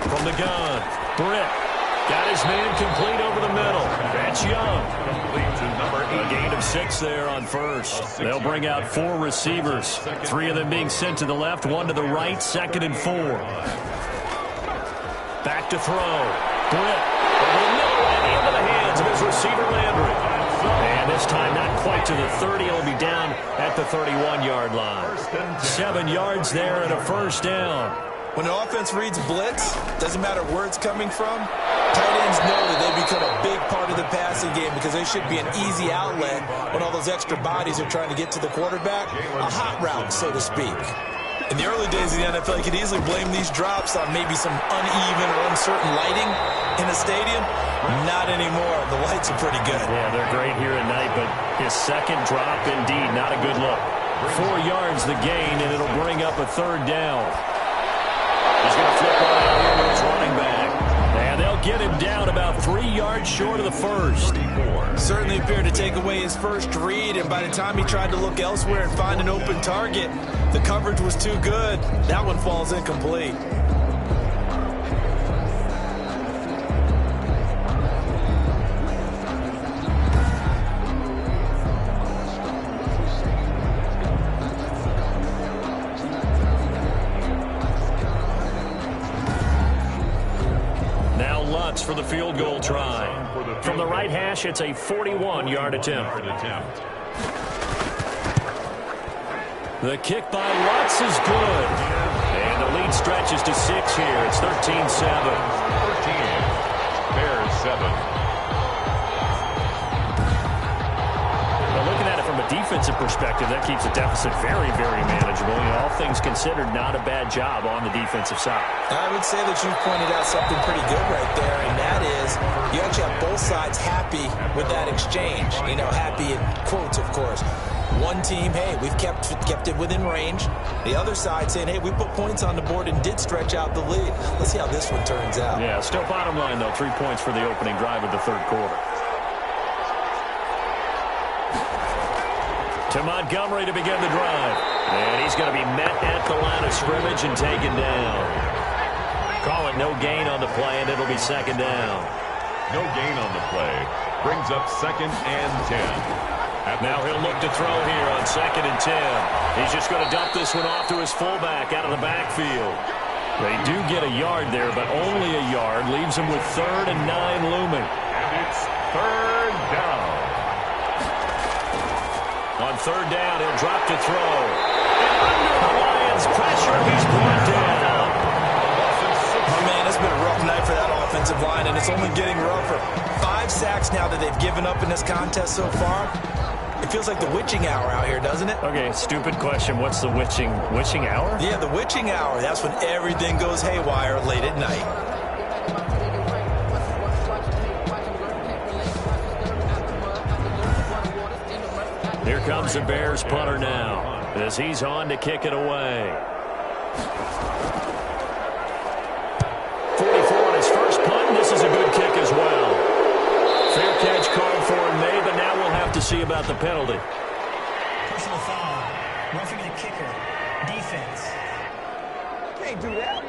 From the gun, Britt got his man complete over the middle. That's Young. Complete to number 8. A gain of 6 there on 1st. They'll bring out 4 receivers. 3 of them being sent to the left, 1 to the right, 2nd and 4. Back to throw. Britt over the middle and into the hands of his receiver Landry. And this time not quite to the 30. It'll be down at the 31-yard line. 7 yards there and a 1st down. When the offense reads blitz, doesn't matter where it's coming from, tight ends know that they become a big part of the passing game because they should be an easy outlet when all those extra bodies are trying to get to the quarterback. A hot route, so to speak. In the early days of the NFL, you could easily blame these drops on maybe some uneven or uncertain lighting in the stadium. Not anymore. The lights are pretty good. Yeah, they're great here at night, but his second drop, indeed, not a good look. 4 yards the gain, and it'll bring up a 3rd down. He's going to flip right out here to his running back. And they'll get him down about 3 yards short of the 1st. Certainly appeared to take away his first read, and by the time he tried to look elsewhere and find an open target, the coverage was too good. That one falls incomplete. For the field goal try. From the right hash, it's a 41-yard attempt. The kick by Lutz is good. And the lead stretches to 6 here. It's 13-7. 13. Bears 7. Looking at it from a defensive perspective, that keeps the deficit very, very manageable. All things considered, not a bad job on the defensive side. I would say that you've pointed out something pretty good right there, and that is you actually have both sides happy with that exchange. You know, happy in quotes, of course. One team, hey, we've kept it within range. The other side saying, hey, we put points on the board and did stretch out the lead. Let's see how this one turns out. Yeah, still bottom line, though, 3 points for the opening drive of the 3rd quarter. To Montgomery to begin the drive. And he's going to be met at the line of scrimmage and taken down. Call it no gain on the play, and it'll be second down. No gain on the play. Brings up 2nd and 10. Now he'll look to throw here on 2nd and 10. He's just going to dump this one off to his fullback out of the backfield. They do get a yard there, but only a yard. Leaves him with 3rd and 9 looming. And it's 3rd down. On 3rd down, he'll drop to throw. And under the Lions' pressure, he's brought down. Oh, man, it's been a rough night for that offensive line, and it's only getting rougher. 5 sacks now that they've given up in this contest so far. It feels like the witching hour out here, doesn't it? Okay, stupid question. What's the witching hour? Yeah, the witching hour. That's when everything goes haywire late at night. Here comes the Bears punter now as he's on to kick it away. 44 on his first punt, and this is a good kick as well. Fair catch called for and made, but now we'll have to see about the penalty. Personal foul. Roughing the kicker. Defense. Can't do that.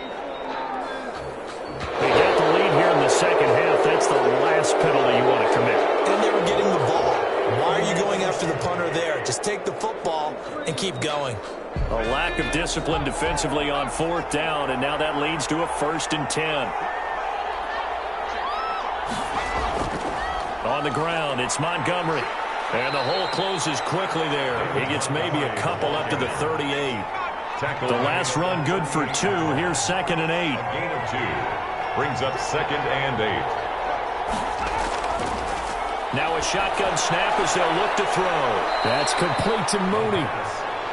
They get the lead here in the second half. That's the last penalty you want to commit. And they were getting the ball. Why are you going after the punter there? Just take the football and keep going. A lack of discipline defensively on 4th down, and now that leads to a 1st and 10. On the ground, it's Montgomery. And the hole closes quickly there. He gets maybe a couple up to the 38. The last run good for 2. Here's 2nd and 8. Gain of 2. Brings up 2nd and 8. Now a shotgun snap as they'll look to throw. That's complete to Mooney.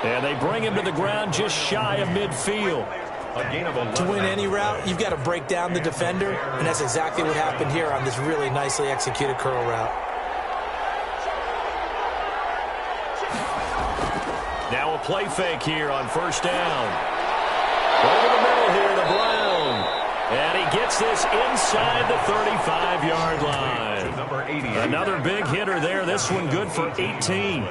And they bring him to the ground just shy of midfield. A gain of 11. To win any route, you've got to break down the defender, and that's exactly what happened here on this really nicely executed curl route. Now a play fake here on 1st down. Over the middle here to Brown. And he gets this inside the 35-yard line. Number 80. Another big hitter there. This one good for 18.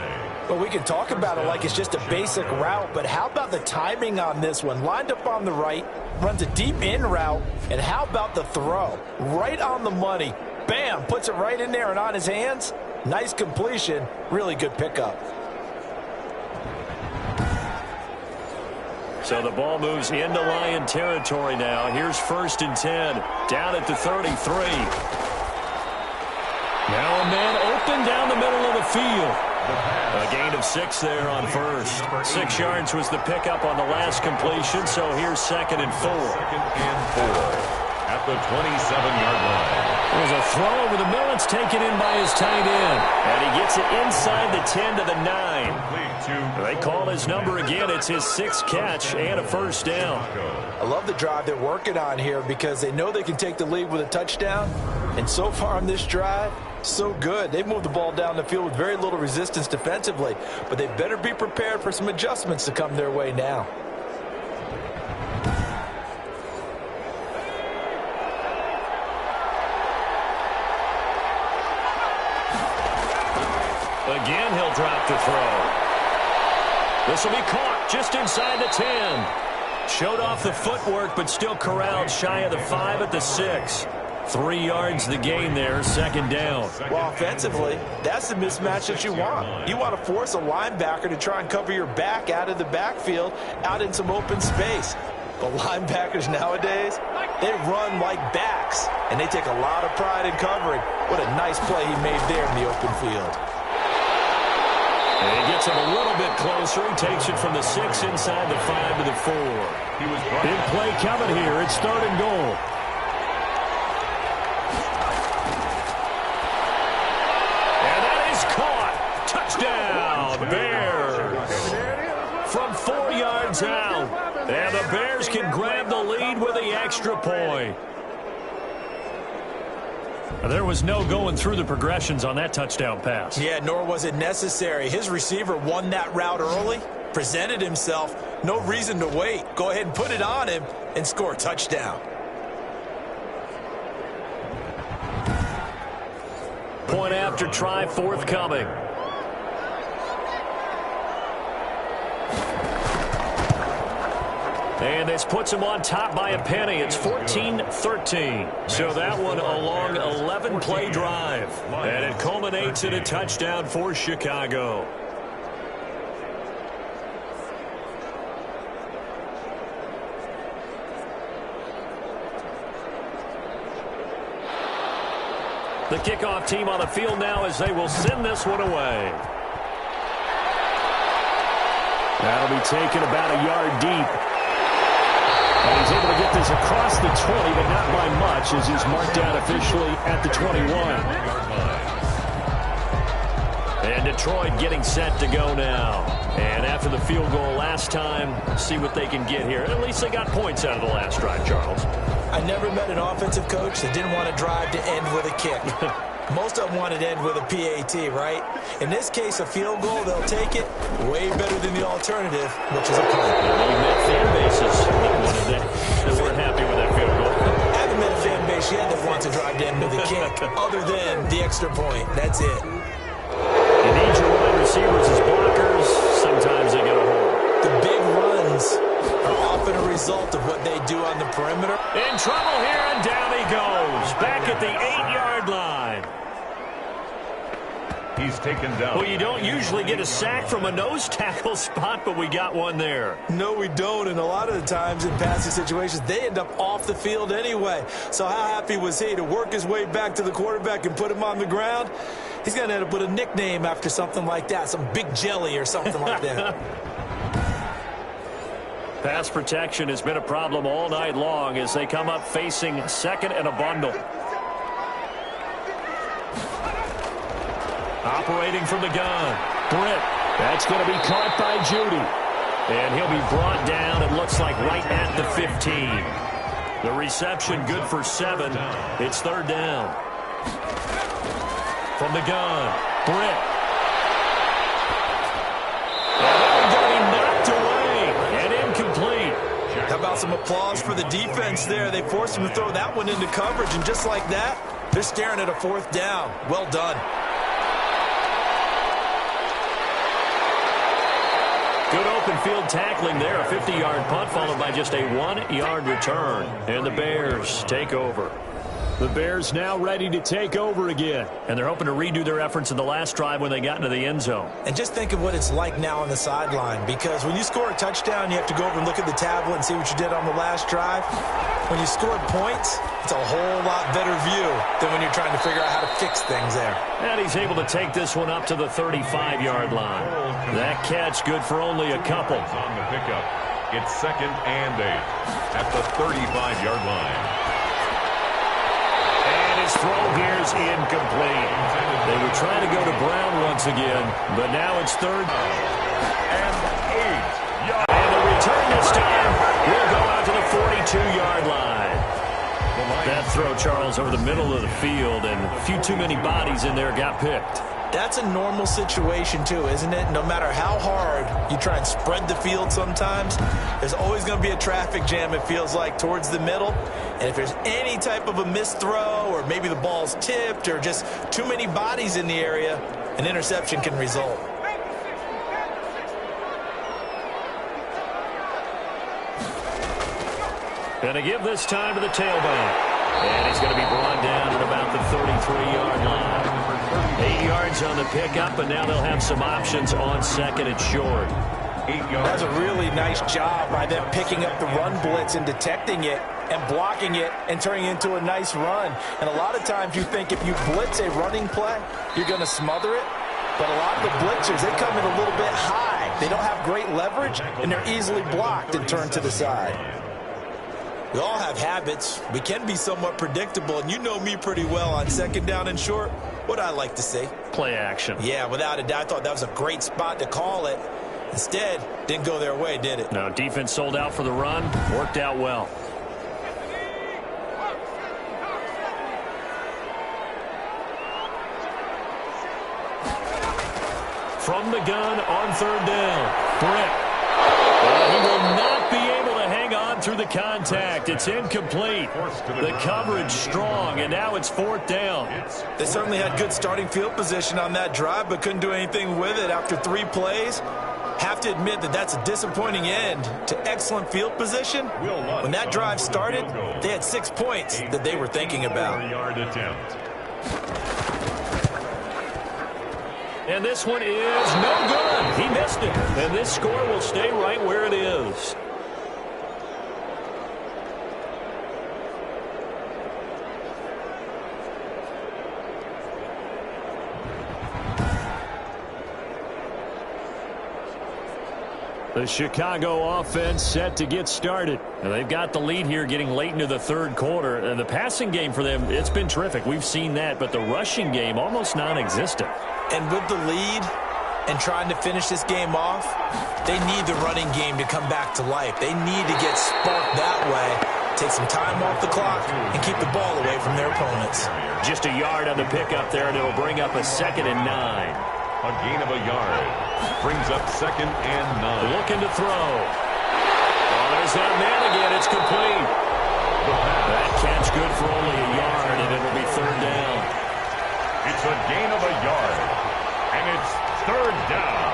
Well, we can talk about it like it's just a basic route, but how about the timing on this one? Lined up on the right, runs a deep in route, and how about the throw? Right on the money. Bam, puts it right in there and on his hands. Nice completion. Really good pickup. So the ball moves into Lion territory now. Here's 1st and 10, down at the 33. Now a man open down the middle of the field. A gain of 6 there on 1st. 6 yards was the pickup on the last completion, so here's 2nd and 4. 2nd and 4 at the 27-yard line. There's a throw over the middle. It's taken in by his tight end. And he gets it inside the 10 to the 9. They call his number again. It's his 6th catch and a 1st down. I love the drive they're working on here because they know they can take the lead with a touchdown. And so far on this drive, so good. They've moved the ball down the field with very little resistance defensively. But they better be prepared for some adjustments to come their way now. Again, he'll drop to throw. This will be caught just inside the 10. Showed off the footwork, but still corralled shy of the 5 at the 6. 3 yards the gain there, 2nd down. Well, offensively, that's the mismatch that you want. You want to force a linebacker to try and cover your back out of the backfield, out in some open space. But linebackers nowadays, they run like backs, and they take a lot of pride in covering. What a nice play he made there in the open field. And he gets him a little bit closer. He takes it from the 6 inside the 5 to the 4. Big play coming here. It's 3rd and goal. And that is caught. Touchdown, Bears. From 4 yards out. And the Bears can grab the lead with the extra point. There was no going through the progressions on that touchdown pass. Yeah, nor was it necessary. His receiver won that route early, presented himself. No reason to wait. Go ahead and put it on him and score a touchdown. Point after try forthcoming. And this puts them on top by a penny. It's 14-13. So that one a long 11-play drive. And it culminates in a touchdown for Chicago. The kickoff team on the field now as they will send this one away. That'll be taken about a yard deep. And he's able to get this across the 20, but not by much as he's marked down officially at the 21. And Detroit getting set to go now. And after the field goal last time, see what they can get here. At least they got points out of the last drive, Charles. I never met an offensive coach that didn't want to drive to end with a kick. Most of them wanted to end with a PAT, right? In this case, a field goal, they'll take it way better than the alternative, which is a punt. We met fan bases that weren't happy with that field goal. I haven't met a fan base yet that wants to drive to end with a kick, other than the extra point. That's it. You need your wide receivers as blockers. Sometimes they get a hold. The big runs are often a result of what they do on the perimeter. In trouble here, and down he goes. Back at the 8-yard line. He's taken down. Well, you don't usually get a sack from a nose tackle spot, but we got one there. No, we don't, and a lot of the times in passing situations, they end up off the field anyway. So how happy was he to work his way back to the quarterback and put him on the ground? He's going to end up with a nickname after something like that, some Big Jelly or something like that. Pass protection has been a problem all night long as they come up facing second and a bundle. Operating from the gun. Britt. That's going to be caught by Judy. And he'll be brought down, it looks like, right at the 15. The reception good for 7. It's third down. From the gun. Britt. And going to be knocked away and incomplete. How about some applause for the defense there? They forced him to throw that one into coverage, and just like that, they're staring at a fourth down. Well done. Good open field tackling there. A 50-yard punt followed by just a 1-yard return. And the Bears take over. The Bears now ready to take over again. And they're hoping to redo their efforts in the last drive when they got into the end zone. And just think of what it's like now on the sideline, because when you score a touchdown, you have to go over and look at the tablet and see what you did on the last drive. When you scored points, it's a whole lot better view than when you're trying to figure out how to fix things there. And he's able to take this one up to the 35-yard line. That catch good for only a couple. On the pickup, it's 2nd and 8 at the 35-yard line. His throw here's incomplete. They were trying to go to Brown once again, but now it's 3rd and 8. And the return this time will go out to the 42-yard line. That throw, Charles, over the middle of the field, and a few too many bodies in there got picked. That's a normal situation, too, isn't it? No matter how hard you try and spread the field sometimes, there's always going to be a traffic jam, it feels like, towards the middle. And if there's any type of a missed throw, or maybe the ball's tipped, or just too many bodies in the area, an interception can result. Going to give this time to the tailback. And he's going to be brought down at about the 33-yard line. 8 yards on the pickup, and now they'll have some options on 2nd and short. 8 yards. That's a really nice job by them picking up the run blitz and detecting it and blocking it and turning it into a nice run. And a lot of times you think if you blitz a running play, you're going to smother it. But a lot of the blitzers, they come in a little bit high. They don't have great leverage, and they're easily blocked and turned to the side. We all have habits. We can be somewhat predictable, and you know me pretty well on 2nd down and short. What I like to see. Play action. Yeah, without a doubt. I thought that was a great spot to call it. Instead, didn't go their way, did it? No, defense sold out for the run. Worked out well. From the gun on 3rd down. Britt. He will not be able to hang on through the contact. It's incomplete. The coverage strong, and now it's 4th down. They certainly had good starting field position on that drive, but couldn't do anything with it after 3 plays. Have to admit that that's a disappointing end to excellent field position. When that drive started, they had 6 points that they were thinking about. And this one is no good. He missed it. And this score will stay right where it is. The Chicago offense set to get started. And they've got the lead here getting late into the third quarter. And the passing game for them, it's been terrific. We've seen that. But the rushing game, almost non-existent. And with the lead and trying to finish this game off, they need the running game to come back to life. They need to get sparked that way, take some time off the clock, and keep the ball away from their opponents. Just a yard on the pickup there, and it'll bring up a 2nd and 9. A gain of a yard. Brings up 2nd and 9. Looking to throw. Oh, there's that man again. It's complete. That catch good for only a yard, and it'll be 3rd down. It's a gain of a yard. And it's 3rd down.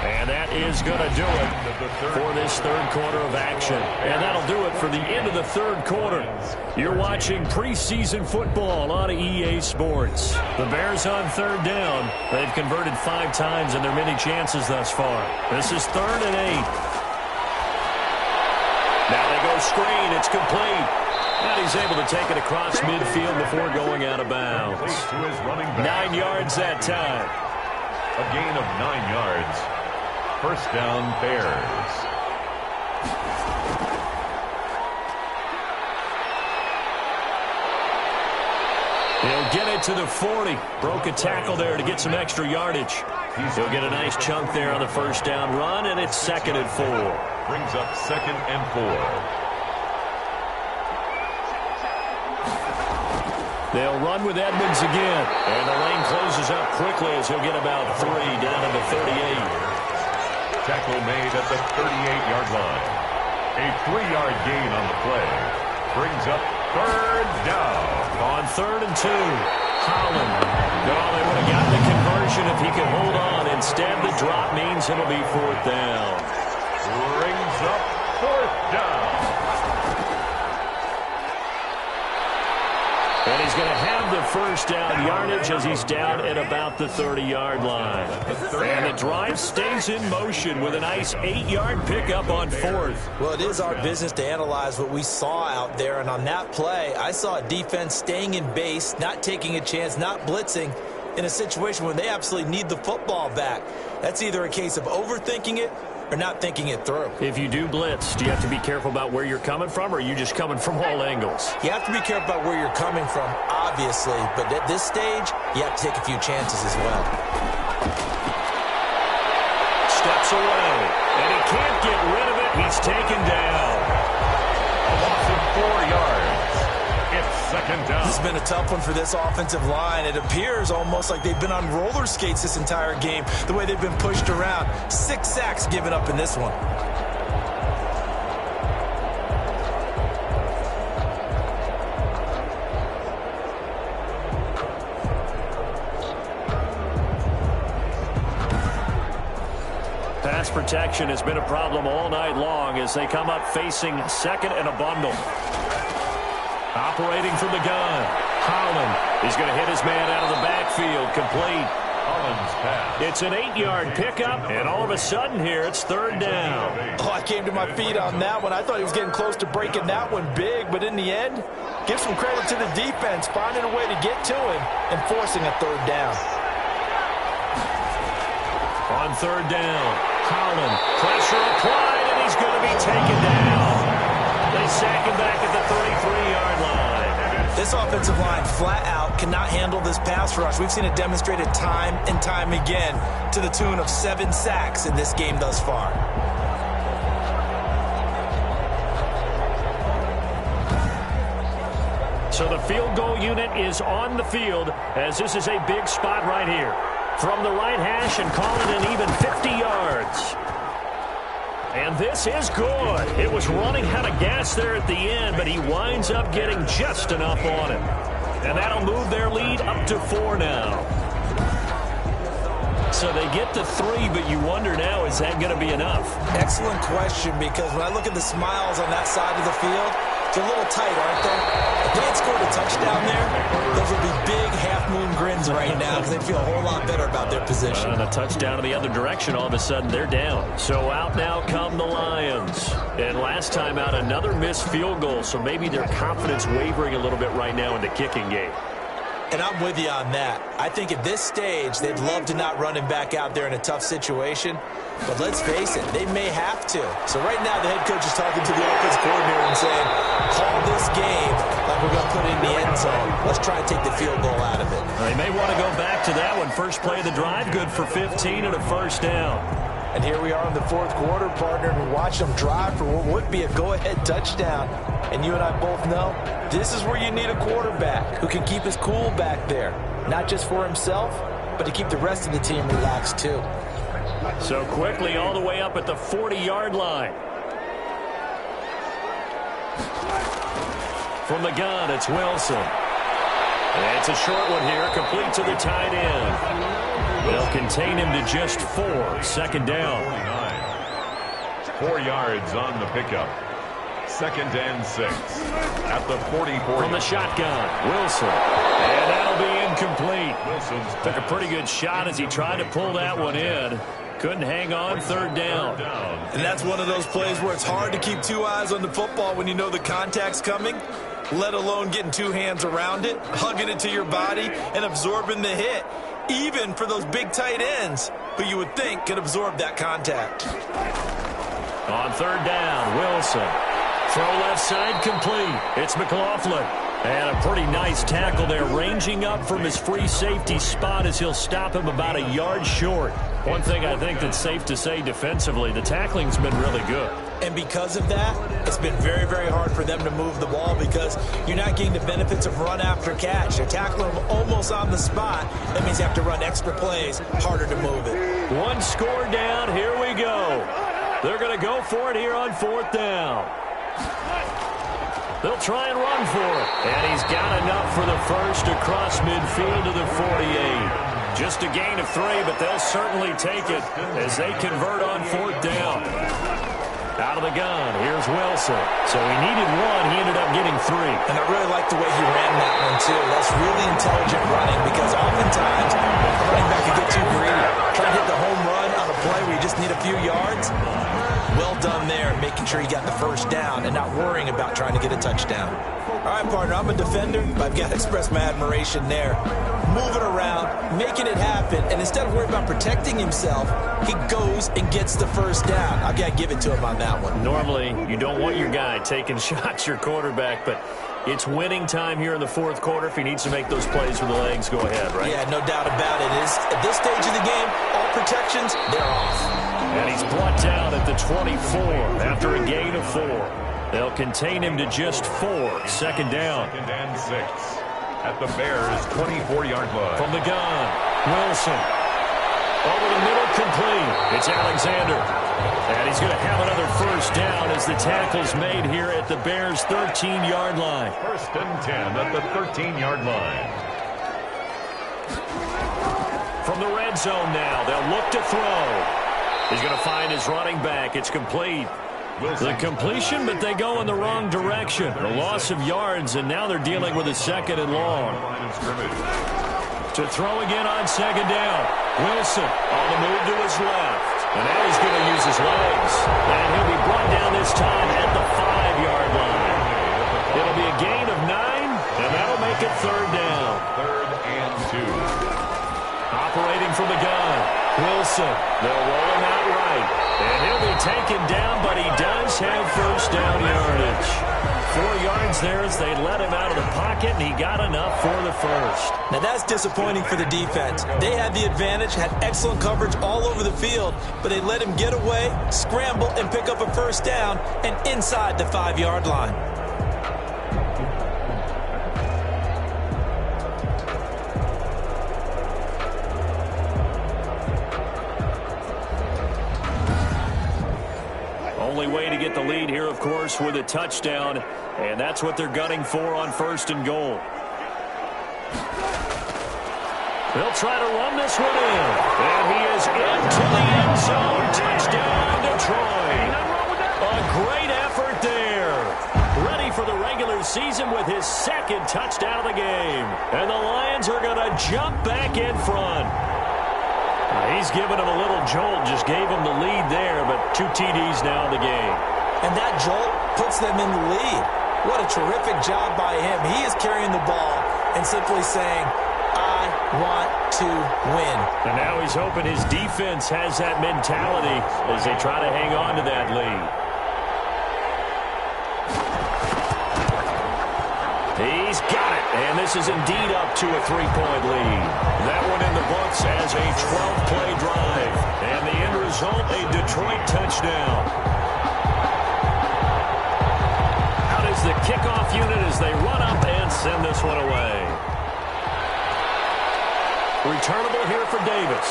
And that is going to do it for this third quarter of action. And that'll do it for the end of the third quarter. You're watching preseason football on EA Sports. The Bears on 3rd down. They've converted 5 times in their many chances thus far. This is 3rd and 8. Now they go screen. It's complete. And he's able to take it across midfield before going out of bounds. 9 yards that time. A gain of 9 yards. 1st down, Bears. He'll get it to the 40. Broke a tackle there to get some extra yardage. He'll get a nice chunk there on the 1st down run, and it's 2nd and 4. Brings up 2nd and 4. They'll run with Edmonds again. And the lane closes up quickly as he'll get about 3 down to the 38. Tackle made at the 38-yard line. A 3-yard gain on the play. Brings up 3rd down. On 3rd and 2. Holland. No, they would have gotten the conversion if he could hold on. Instead, the drop means it'll be 4th down. Brings up 4th down. And he's going to have the 1st down yardage as he's down at about the 30-yard line. And the drive stays in motion with a nice 8-yard pickup on 4th. Well, it is our business to analyze what we saw out there. And on that play, I saw a defense staying in base, not taking a chance, not blitzing in a situation where they absolutely need the football back. That's either a case of overthinking it or not thinking it through. If you do blitz, do you have to be careful about where you're coming from, or are you just coming from all angles? You have to be careful about where you're coming from, obviously, but at this stage, you have to take a few chances as well. Steps away, and he can't get rid of it. He's taken down. A loss of 4 yards. It's 2nd down. This has been a tough one for this offensive line. It appears almost like they've been on roller skates this entire game, the way they've been pushed around. 6 sacks given up in this one. Pass protection has been a problem all night long as they come up facing 2nd and a bundle. Operating from the gun. Holland. He's going to hit his man out of the backfield. Complete. Holland's pass. It's an 8-yard pickup, and all of a sudden here it's 3rd down. Oh, I came to my feet on that one. I thought he was getting close to breaking that one big, but in the end, give some credit to the defense, finding a way to get to him and forcing a 3rd down. On 3rd down, Holland. Pressure applied, and he's going to be taken down. They sack him back at the 33-yard line. This offensive line flat out cannot handle this pass rush. We've seen it demonstrated time and time again to the tune of 7 sacks in this game thus far. So the field goal unit is on the field as this is a big spot right here. From the right hash and call it an even 50 yards. And this is good. It was running out of gas there at the end, but he winds up getting just enough on it. And that'll move their lead up to 4 now. So they get the 3, but you wonder now, is that going to be enough? Excellent question, because when I look at the smiles on that side of the field, they're a little tight, aren't they? If they had scored a touchdown there, those would be big half-moon grins right now because they'd feel a whole lot better about their position. And a touchdown in the other direction, all of a sudden they're down. So out now come the Lions. And last time out, another missed field goal, so maybe their confidence wavering a little bit right now in the kicking game. And I'm with you on that. I think at this stage, they'd love to not run him back out there in a tough situation. But let's face it, they may have to. So right now, the head coach is talking to the offensive coordinator and saying, call this game like we're going to put it in the end zone. Let's try and take the field goal out of it. They may want to go back to that one. First play of the drive, good for 15 and a first down. And here we are in the fourth quarter, partner, and watch them drive for what would be a go-ahead touchdown. And you and I both know this is where you need a quarterback who can keep his cool back there. Not just for himself, but to keep the rest of the team relaxed too. So quickly all the way up at the 40-yard line. From the gun, it's Wilson. And it's a short one here, complete to the tight end. They'll contain him to just 4. Second down. 4 yards on the pickup. 2nd and 6 at the 44. From the shotgun, Wilson. And that'll be incomplete. Wilson took a pretty good shot as he tried to pull that one in. Couldn't hang on, 3rd down. And that's one of those plays where it's hard to keep 2 eyes on the football when you know the contact's coming, let alone getting 2 hands around it, hugging it to your body, and absorbing the hit. Even for those big tight ends who you would think could absorb that contact. On 3rd down, Wilson. Throw left side complete. It's McLaughlin. And a pretty nice tackle there, ranging up from his free safety spot as he'll stop him about a yard short. One thing I think that's safe to say defensively, the tackling's been really good. And because of that, it's been very, very hard for them to move the ball because you're not getting the benefits of run after catch. They're tackling them almost on the spot. That means you have to run extra plays, harder to move it. 1 score down, here we go. They're going to go for it here on 4th down. They'll try and run for it. And he's got enough for the first across midfield to the 48. Just a gain of 3, but they'll certainly take it as they convert on 4th down. Out of the gun, here's Wilson. So he needed 1, he ended up getting 3. And I really like the way he ran that one, too. That's really intelligent running because oftentimes the running back can get too greedy. Trying to hit the home run on a play where you just need a few yards. Well done there, making sure he got the first down and not worrying about trying to get a touchdown. All right, partner, I'm a defender, but I've got to express my admiration there. Moving around, making it happen, and instead of worrying about protecting himself, he goes and gets the first down. I've got to give it to him on that one. Normally, you don't want your guy taking shots, your quarterback, but it's winning time here in the 4th quarter. If he needs to make those plays with the legs, go ahead, right? Yeah, no doubt about it. At this stage of the game, all protections, they're off. And he's brought down at the 24 after a gain of 4. They'll contain him to just 4. 2nd down. 2nd and 6 at the Bears' 24-yard line. From the gun, Wilson. Over the middle, complete. It's Alexander. And he's going to have another first down as the tackle's made here at the Bears' 13-yard line. 1st and 10 at the 13-yard line. From the red zone now, they'll look to throw. He's going to find his running back. It's complete. The completion, but they go in the wrong direction. A loss of yards, and now they're dealing with a 2nd and long. To throw again on 2nd down. Wilson on the move to his left. And now he's going to use his legs. And he'll be brought down this time at the 5-yard line. It'll be a gain of 9, and that'll make it 3rd down. 3rd and 2. Operating from the gun. Wilson, they'll roll him out right. And he'll be taken down, but he does have first down yardage. 4 yards there as they let him out of the pocket, and he got enough for the first. Now that's disappointing for the defense. They had the advantage, had excellent coverage all over the field, but they let him get away, scramble, and pick up a first down, and inside the 5-yard line. Only way to get the lead here, of course, with a touchdown, and that's what they're gunning for on 1st and goal. They'll try to run this one in. And he is into the end zone. Touchdown, Detroit. A great effort there. Ready for the regular season with his second touchdown of the game. And the Lions are going to jump back in front. He's given him a little jolt. Just gave him the lead there, but 2 TDs now in the game. And that jolt puts them in the lead. What a terrific job by him. He is carrying the ball and simply saying, I want to win. And now he's hoping his defense has that mentality as they try to hang on to that lead. He's got it, and this is indeed up to a 3-point lead. That one in the books as a 12-play drive. And the end result, a Detroit touchdown. Out is the kickoff unit as they run up and send this one away. Returnable here for Davis.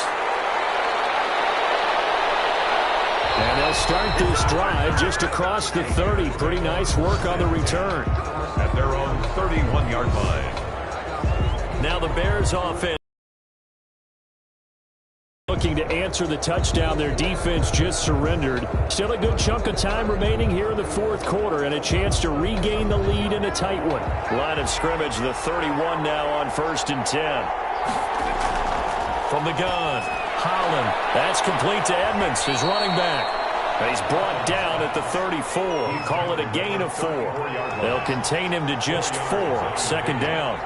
And they'll start this drive just across the 30. Pretty nice work on the return. At their own 31-yard line. Now the Bears offense looking to answer the touchdown. Their defense just surrendered. Still a good chunk of time remaining here in the fourth quarter and a chance to regain the lead in a tight one. Line of scrimmage, the 31 now on 1st and 10. From the gun, Holland. That's complete to Edmonds, his running back. He's brought down at the 34. Call it a gain of 4. They'll contain him to just 4. 2nd down.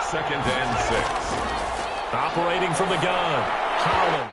2nd and 6. Operating from the gun, Holland.